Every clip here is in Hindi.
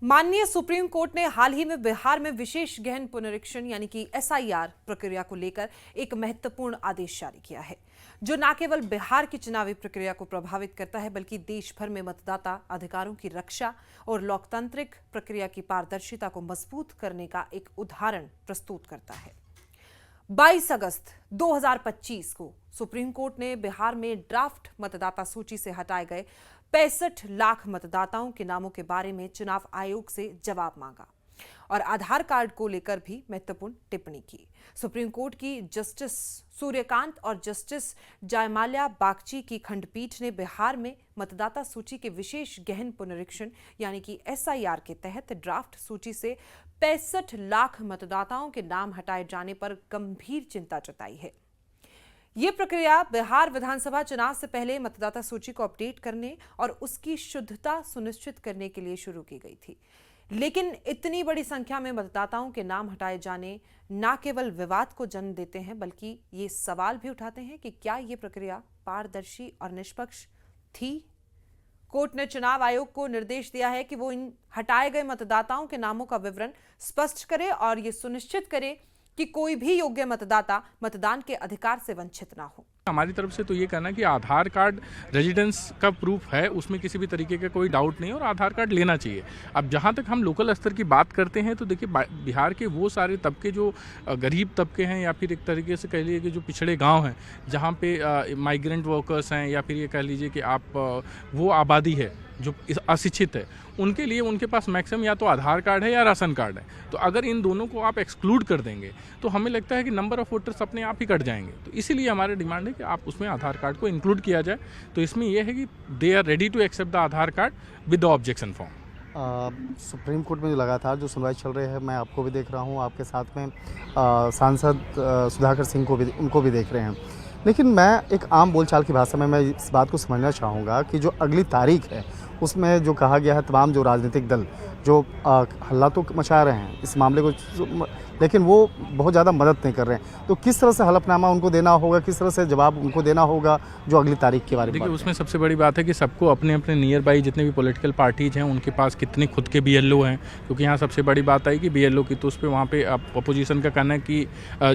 माननीय सुप्रीम कोर्ट ने हाल ही में बिहार में विशेष गहन पुनरीक्षण यानी कि एसआईआर प्रक्रिया को लेकर एक महत्वपूर्ण आदेश जारी किया है, जो न केवल बिहार की चुनावी प्रक्रिया को प्रभावित करता है बल्कि देश भर में मतदाता अधिकारों की रक्षा और लोकतांत्रिक प्रक्रिया की पारदर्शिता को मजबूत करने का एक उदाहरण प्रस्तुत करता है। 22 अगस्त 2025 को सुप्रीम कोर्ट ने बिहार में ड्राफ्ट मतदाता सूची से हटाए गए 65 लाख मतदाताओं के नामों के बारे में चुनाव आयोग से जवाब मांगा और आधार कार्ड को लेकर भी महत्वपूर्ण टिप्पणी की। सुप्रीम कोर्ट की जस्टिस सूर्यकांत और जस्टिस जयमाल्या बागची की खंडपीठ ने बिहार में मतदाता सूची के विशेष गहन पुनरीक्षण यानी कि एसआईआर के तहत ड्राफ्ट सूची से 65 लाख मतदाताओं के नाम हटाए जाने पर गंभीर चिंता जताई है। ये प्रक्रिया बिहार विधानसभा चुनाव से पहले मतदाता सूची को अपडेट करने और उसकी शुद्धता सुनिश्चित करने के लिए शुरू की गई थी, लेकिन इतनी बड़ी संख्या में मतदाताओं के नाम हटाए जाने न केवल विवाद को जन्म देते हैं बल्कि ये सवाल भी उठाते हैं कि क्या ये प्रक्रिया पारदर्शी और निष्पक्ष थी। कोर्ट ने चुनाव आयोग को निर्देश दिया है कि वो इन हटाए गए मतदाताओं के नामों का विवरण स्पष्ट करे और ये सुनिश्चित करे कि कोई भी योग्य मतदाता मतदान के अधिकार से वंचित ना हो। हमारी तरफ से तो ये कहना है कि आधार कार्ड रेजिडेंस का प्रूफ है, उसमें किसी भी तरीके का कोई डाउट नहीं है और आधार कार्ड लेना चाहिए। अब जहाँ तक हम लोकल स्तर की बात करते हैं तो देखिए बिहार के वो सारे तबके जो गरीब तबके हैं या फिर एक तरीके से कह लीजिए कि जो पिछड़े गांव हैं, जहाँ पे माइग्रेंट वर्कर्स हैं या फिर ये कह लीजिए कि आप वो आबादी है जो अशिक्षित है, उनके लिए उनके पास मैक्सिमम या तो आधार कार्ड है या राशन कार्ड है। तो अगर इन दोनों को आप एक्सक्लूड कर देंगे तो हमें लगता है कि नंबर ऑफ वोटर्स अपने आप ही कट जाएंगे। तो इसीलिए हमारी डिमांड है कि आप उसमें आधार कार्ड को इंक्लूड किया जाए। तो इसमें यह है कि they are ready to accept the Aadhaar card with the objection form. Supreme court में जो लगातार जो सुनवाई चल रही है, मैं आपको भी देख रहा हूँ, आपके साथ में सांसद सुधाकर सिंह को भी, उनको भी देख रहे हैं। लेकिन मैं एक आम बोलचाल की भाषा में मैं इस बात को समझना चाहूँगा कि जो अगली तारीख है उसमें जो कहा गया है, तमाम जो राजनीतिक दल जो हल्ला तो मचा रहे हैं इस मामले को, लेकिन वो बहुत ज़्यादा मदद नहीं कर रहे हैं। तो किस तरह से हलफनामा उनको देना होगा, किस तरह से जवाब उनको देना होगा जो अगली तारीख के बारे में? देखिए, उसमें सबसे बड़ी बात है कि सबको अपने अपने नियर बाई जितने भी पॉलिटिकल पार्टीज हैं उनके पास कितने खुद के बीएलओ हैं, क्योंकि यहाँ सबसे बड़ी बात आई कि बीएलओ की, तो उस पर वहाँ पे अपोजिशन का कहना है कि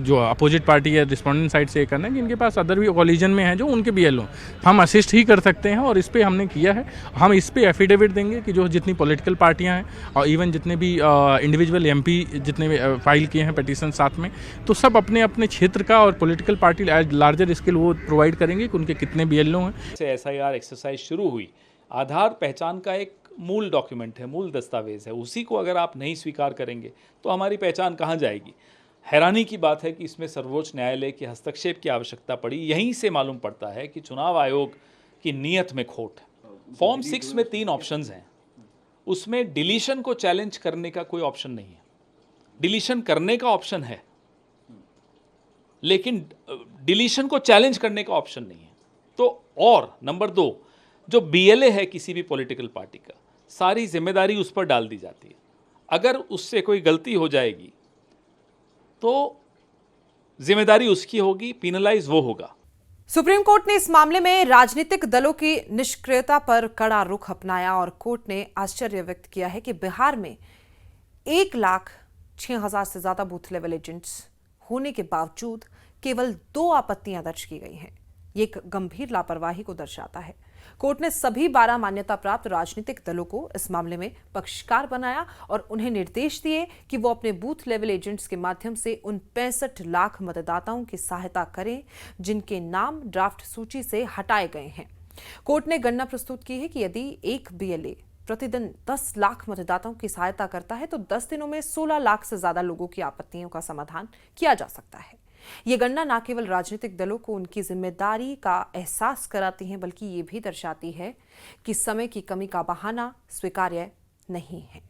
जो अपोजिट पार्टी है रिस्पॉन्डेंट साइड से ये कहना है कि इनके पास अदर भी कॉलिजन में है जो उनके बीएलओ हम असिस्ट ही कर सकते हैं। और इस पर हमने किया है, हम इस पर एफिडेविट देंगे कि जो जितनी पॉलिटिकल पार्टियाँ हैं और इवन जितने भी इंडिविजुअल एमपी जितने भी फाइल किए हैं पिटीशन साथ में, तो सब अपने अपने क्षेत्र का और political party as larger scale वो प्रोवाइड करेंगे कि उनके कितने बीएलओ हैं। से एसआईआर एक्सरसाइज शुरू हुई, आधार पहचान का एक मूल डॉक्यूमेंट है, मूल दस्तावेज है, उसी को अगर आप नहीं स्वीकार करेंगे तो हमारी पहचान कहाँ जाएगी। हैरानी की बात है कि इसमें सर्वोच्च न्यायालय के हस्तक्षेप की आवश्यकता पड़ी। यहीं से मालूम पड़ता है कि चुनाव आयोग की नीयत में खोट है। फॉर्म 6 में 3 ऑप्शंस हैं, उसमें डिलीशन को चैलेंज करने का कोई ऑप्शन नहीं है। डिलीशन करने का ऑप्शन है लेकिन डिलीशन को चैलेंज करने का ऑप्शन नहीं है। तो और नंबर 2, जो बीएलए है किसी भी पॉलिटिकल पार्टी का, सारी जिम्मेदारी उस पर डाल दी जाती है। अगर उससे कोई गलती हो जाएगी तो जिम्मेदारी उसकी होगी, पिनलाइज वो होगा। सुप्रीम कोर्ट ने इस मामले में राजनीतिक दलों की निष्क्रियता पर कड़ा रुख अपनाया और कोर्ट ने आश्चर्य व्यक्त किया है कि बिहार में 1,06,000 से ज्यादा बूथ लेवल एजेंट्स होने के बावजूद केवल 2 आपत्तियां दर्ज की गई हैं। ये एक गंभीर लापरवाही को दर्शाता है। कोर्ट ने सभी 12 मान्यता प्राप्त राजनीतिक दलों को इस मामले में पक्षकार बनाया और उन्हें निर्देश दिए कि वो अपने बूथ लेवल एजेंट्स के माध्यम से उन 65 लाख मतदाताओं की सहायता करें जिनके नाम ड्राफ्ट सूची से हटाए गए हैं। कोर्ट ने गणना प्रस्तुत की है कि यदि एक बीएलए प्रतिदिन 10 लाख मतदाताओं की सहायता करता है तो 10 दिनों में 16 लाख से ज्यादा लोगों की आपत्तियों का समाधान किया जा सकता है। ये गणना न केवल राजनीतिक दलों को उनकी जिम्मेदारी का एहसास कराती है बल्कि ये भी दर्शाती है कि समय की कमी का बहाना स्वीकार्य नहीं है।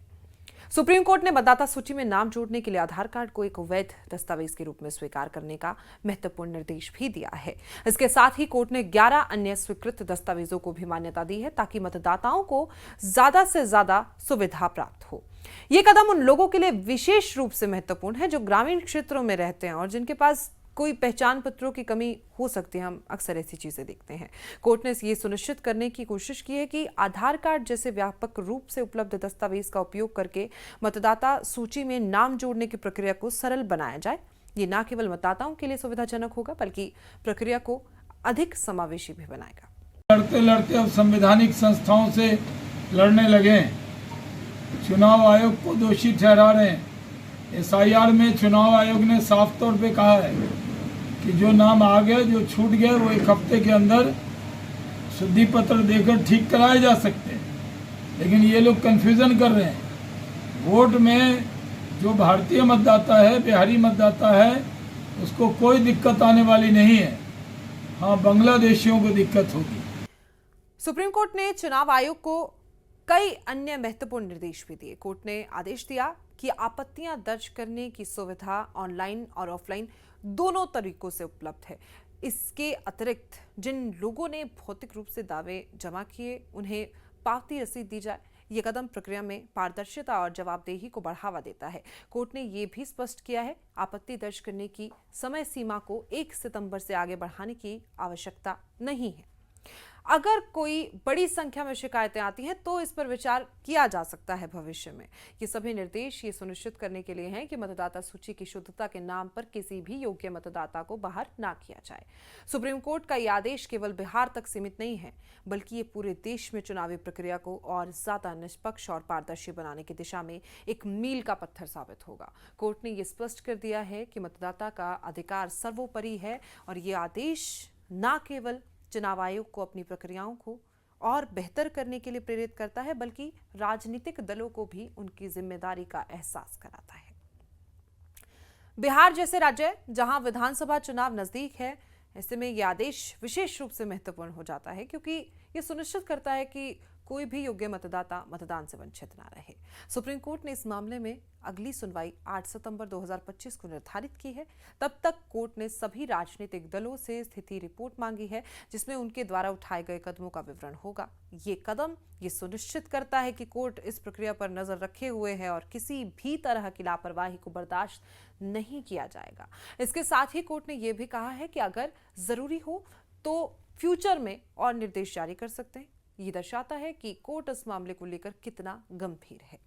सुप्रीम कोर्ट ने मतदाता सूची में नाम जोड़ने के लिए आधार कार्ड को एक वैध दस्तावेज के रूप में स्वीकार करने का महत्वपूर्ण निर्देश भी दिया है। इसके साथ ही कोर्ट ने 11 अन्य स्वीकृत दस्तावेजों को भी मान्यता दी है ताकि मतदाताओं को ज्यादा से ज्यादा सुविधा प्राप्त हो। ये कदम उन लोगों के लिए विशेष रूप से महत्वपूर्ण है जो ग्रामीण क्षेत्रों में रहते हैं और जिनके पास कोई पहचान पत्रों की कमी हो सकती है, हम अक्सर ऐसी चीजें देखते हैं। कोर्ट ने ये सुनिश्चित करने की कोशिश की है कि आधार कार्ड जैसे व्यापक रूप से उपलब्ध दस्तावेज का उपयोग करके मतदाता सूची में नाम जोड़ने की प्रक्रिया को सरल बनाया जाए। ये न केवल मतदाताओं के लिए सुविधाजनक होगा बल्कि प्रक्रिया को अधिक समावेशी भी बनाएगा। लड़ते लड़ते अब संवैधानिक संस्थाओं से लड़ने लगे हैं, चुनाव आयोग को दोषी ठहरा रहे हैं। एसआईआर में चुनाव आयोग ने साफ तौर पे कहा है कि जो नाम आ गए, जो छूट गए, वो 1 हफ्ते के अंदर शुद्धि पत्र देकर ठीक कराए जा सकते हैं। लेकिन ये लोग कन्फ्यूजन कर रहे हैं। वोट में जो भारतीय मतदाता है, बिहारी मतदाता है, उसको कोई दिक्कत आने वाली नहीं है। हाँ, बांग्लादेशियों को दिक्कत होगी। सुप्रीम कोर्ट ने चुनाव आयोग को कई अन्य महत्वपूर्ण निर्देश भी दिए। कोर्ट ने आदेश दिया कि आपत्तियां दर्ज करने की सुविधा ऑनलाइन और ऑफलाइन दोनों तरीकों से उपलब्ध है। इसके अतिरिक्त जिन लोगों ने भौतिक रूप से दावे जमा किए, उन्हें पावती रसीद दी जाए। ये कदम प्रक्रिया में पारदर्शिता और जवाबदेही को बढ़ावा देता है। कोर्ट ने ये भी स्पष्ट किया है, आपत्ति दर्ज करने की समय सीमा को 1 सितंबर से आगे बढ़ाने की आवश्यकता नहीं है। अगर कोई बड़ी संख्या में शिकायतें आती हैं तो इस पर विचार किया जा सकता है भविष्य में। ये सभी निर्देश ये सुनिश्चित करने के लिए हैं कि मतदाता सूची की शुद्धता के नाम पर किसी भी योग्य मतदाता को बाहर ना किया जाए। सुप्रीम कोर्ट का ये आदेश केवल बिहार तक सीमित नहीं है, बल्कि ये पूरे देश में चुनावी प्रक्रिया को और ज्यादा निष्पक्ष और पारदर्शी बनाने की दिशा में एक मील का पत्थर साबित होगा। कोर्ट ने ये स्पष्ट कर दिया है कि मतदाता का अधिकार सर्वोपरि है और ये आदेश न केवल चुनाव आयोग को अपनी प्रक्रियाओं को और बेहतर करने के लिए प्रेरित करता है, बल्कि राजनीतिक दलों को भी उनकी जिम्मेदारी का एहसास कराता है। बिहार जैसे राज्य जहां विधानसभा चुनाव नजदीक है, ऐसे में यह आदेश विशेष रूप से महत्वपूर्ण हो जाता है, क्योंकि यह सुनिश्चित करता है कि कोई भी योग्य मतदाता मतदान से वंचित ना रहे। सुप्रीम कोर्ट ने इस मामले में अगली सुनवाई 8 सितंबर 2025 को निर्धारित की है। तब तक कोर्ट ने सभी राजनीतिक दलों से स्थिति रिपोर्ट मांगी है, जिसमें उनके द्वारा उठाए गए कदमों का विवरण होगा। ये कदम ये सुनिश्चित करता है कि कोर्ट इस प्रक्रिया पर नजर रखे हुए है और किसी भी तरह की लापरवाही को बर्दाश्त नहीं किया जाएगा। इसके साथ ही कोर्ट ने यह भी कहा है कि अगर जरूरी हो तो फ्यूचर में और निर्देश जारी कर सकते हैं। ये दर्शाता है कि कोर्ट इस मामले को लेकर कितना गंभीर है।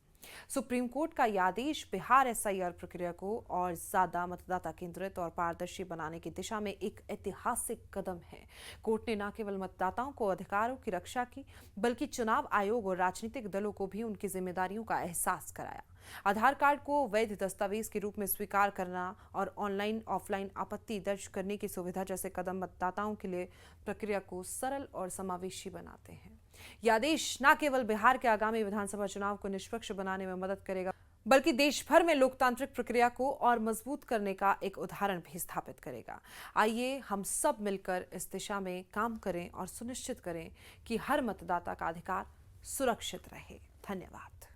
सुप्रीम कोर्ट का यह आदेश बिहार एसआईआर प्रक्रिया को और ज्यादा मतदाता केंद्रित और पारदर्शी बनाने की दिशा में एक ऐतिहासिक कदम है। कोर्ट ने न केवल मतदाताओं को अधिकारों की रक्षा की, बल्कि चुनाव आयोग और राजनीतिक दलों को भी उनकी जिम्मेदारियों का एहसास कराया। आधार कार्ड को वैध दस्तावेज के रूप में स्वीकार करना और ऑनलाइन ऑफलाइन आपत्ति दर्ज करने की सुविधा जैसे कदम मतदाताओं के लिए प्रक्रिया को सरल और समावेशी बनाते हैं। यह आदेश न केवल बिहार के आगामी विधानसभा चुनाव को निष्पक्ष बनाने में मदद करेगा, बल्कि देश भर में लोकतांत्रिक प्रक्रिया को और मजबूत करने का एक उदाहरण भी स्थापित करेगा। आइए हम सब मिलकर इस दिशा में काम करें और सुनिश्चित करें कि हर मतदाता का अधिकार सुरक्षित रहे। धन्यवाद।